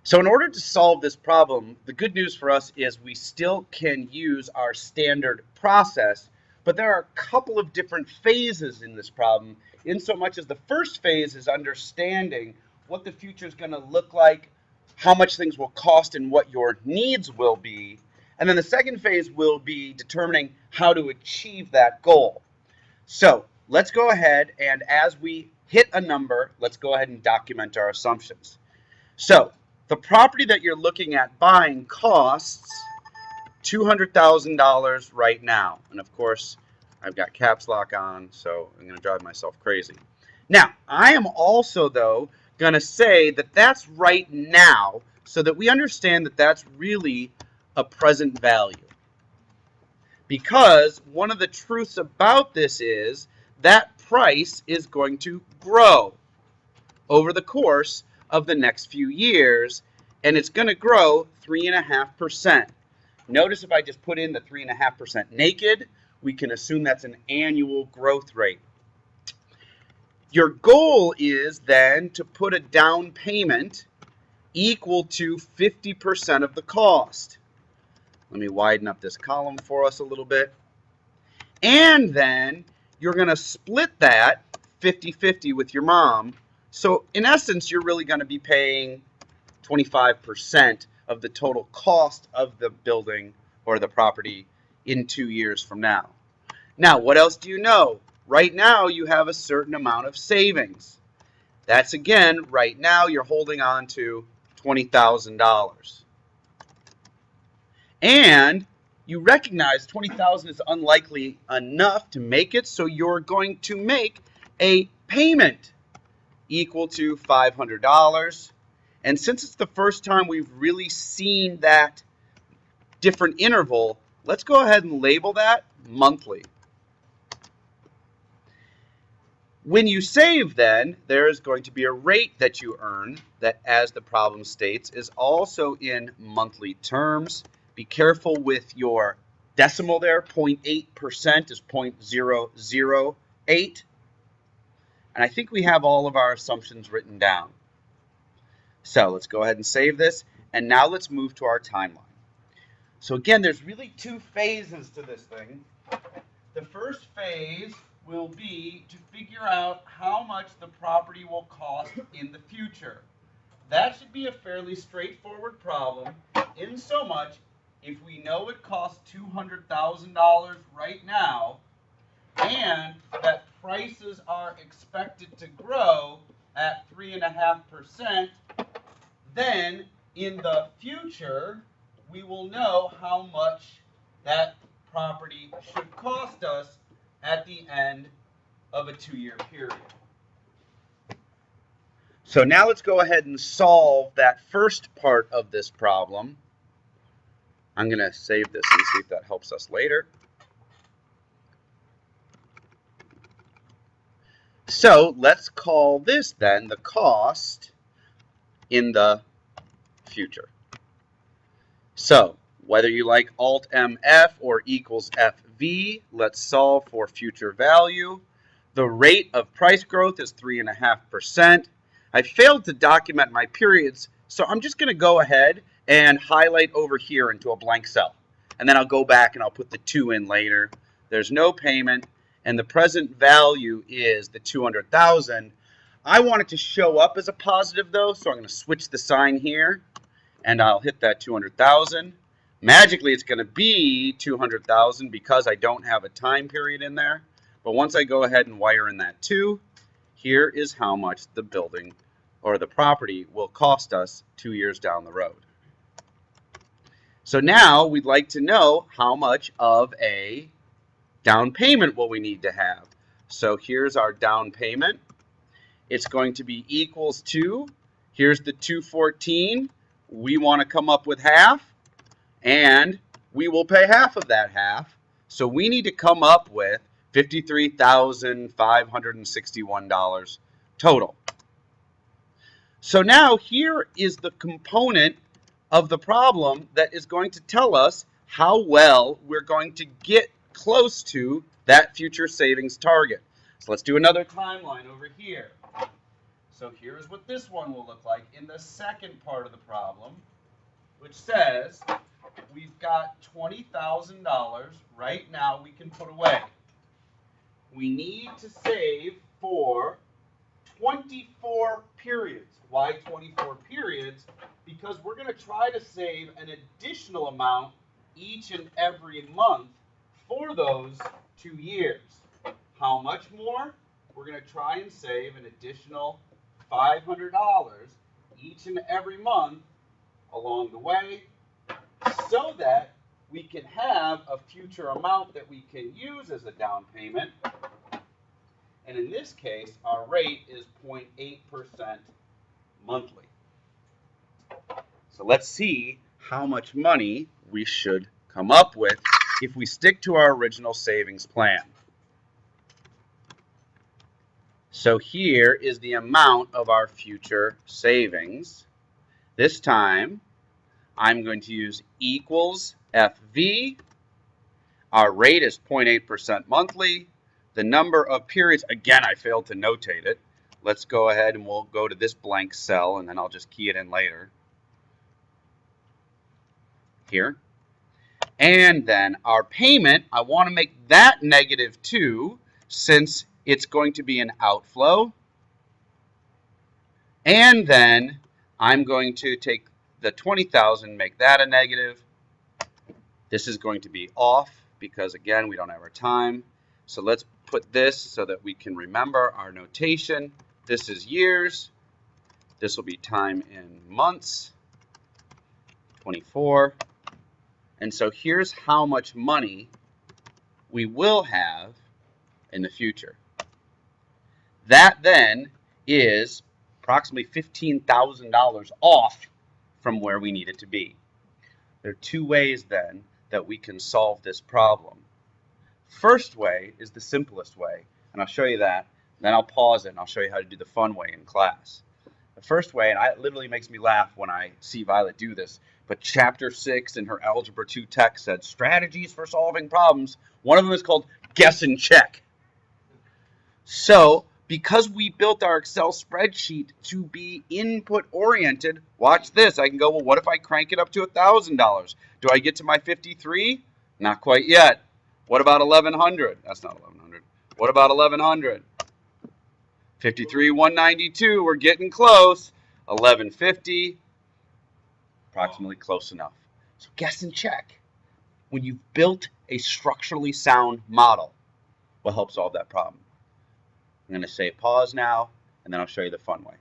So in order to solve this problem, the good news for us is we still can use our standard process, but there are a couple of different phases in this problem, in so much as the first phase is understanding what the future is going to look like, how much things will cost, and what your needs will be. And then the second phase will be determining how to achieve that goal. So let's go ahead, and as we hit a number, let's go ahead and document our assumptions. So the property that you're looking at buying costs $200,000 right now. And of course, I've got caps lock on, so I'm going to drive myself crazy. Now, I am also, though, going to say that that's right now so that we understand that that's really a present value. Because one of the truths about this is that price is going to grow over the course of the next few years, and it's going to grow 3.5%. Notice if I just put in the 3.5% naked, we can assume that's an annual growth rate. Your goal is then to put a down payment equal to 50% of the cost. Let me widen up this column for us a little bit. And then you're going to split that 50-50 with your mom. So in essence, you're really going to be paying 25% of the total cost of the building or the property in 2 years from now. Now, what else do you know? Right now, you have a certain amount of savings. That's, again, right now you're holding on to $20,000. And you recognize $20,000 is unlikely enough to make it, so you're going to make a payment equal to $500. And since it's the first time we've really seen that different interval, let's go ahead and label that monthly. When you save, then, there is going to be a rate that you earn that, as the problem states, is also in monthly terms. Be careful with your decimal there. 0.8% is 0.008. And I think we have all of our assumptions written down. So let's go ahead and save this. And now let's move to our timeline. So again, there's really two phases to this thing. The first phase will be to figure out how much the property will cost in the future. That should be a fairly straightforward problem, in so much if we know it costs $200,000 right now and that prices are expected to grow at 3.5%, then in the future we will know how much that property should cost us at the end of a 2-year period. So now let's go ahead and solve that first part of this problem. I'm going to save this and see if that helps us later. So let's call this then the cost in the future. So whether you like Alt MF or equals FV, let's solve for future value. The rate of price growth is 3.5%. I failed to document my periods, so I'm just going to go ahead and highlight over here into a blank cell. And then I'll go back and I'll put the 2 in later. There's no payment, and the present value is the $200,000. I want it to show up as a positive, though, so I'm going to switch the sign here, and I'll hit that 200,000. Magically, it's going to be 200,000 because I don't have a time period in there. But once I go ahead and wire in that 2, here is how much the building or the property will cost us 2 years down the road. So now we'd like to know how much of a down payment will we need to have. So here's our down payment. It's going to be equals to, here's the 214. We want to come up with half, and we will pay half of that half. So we need to come up with $53,561 total. So now here is the component of the problem that is going to tell us how well we're going to get close to that future savings target. So let's do another timeline over here. So here's what this one will look like in the second part of the problem, which says we've got $20,000 right now we can put away. We need to save for 24 periods. Why 24 periods? Because we're going to try to save an additional amount each and every month for those 2 years. How much more? We're going to try and save an additional $500 each and every month along the way so that we can have a future amount that we can use as a down payment. And in this case, our rate is 0.8% monthly. So let's see how much money we should come up with if we stick to our original savings plan. So here is the amount of our future savings. This time, I'm going to use equals FV. Our rate is 0.8% monthly. The number of periods, again, I failed to notate it. Let's go ahead and we'll go to this blank cell, and then I'll just key it in later. Here. And then our payment, I want to make that -2 since it's going to be an outflow. And then I'm going to take the 20,000, make that a negative. This is going to be off because, again, we don't have our time. So let's put this so that we can remember our notation. This is years. This will be time in months, 24. And so here's how much money we will have in the future. That then is approximately $15,000 off from where we need it to be. There are 2 ways then that we can solve this problem. First way is the simplest way, and I'll show you that. Then I'll pause it and I'll show you how to do the fun way in class. The first way, and it literally makes me laugh when I see Violet do this, but chapter 6 in her Algebra 2 text said strategies for solving problems. One of them is called guess and check. So because we built our Excel spreadsheet to be input oriented, watch this. I can go, well, what if I crank it up to $1,000? Do I get to my 53? Not quite yet. What about 1,100? That's not 1,100. What about 1,100? 53,192. We're getting close. 1,150. Approximately close enough. So guess and check. When you've built a structurally sound model, will help solve that problem. I'm going to say pause now, and then I'll show you the fun way.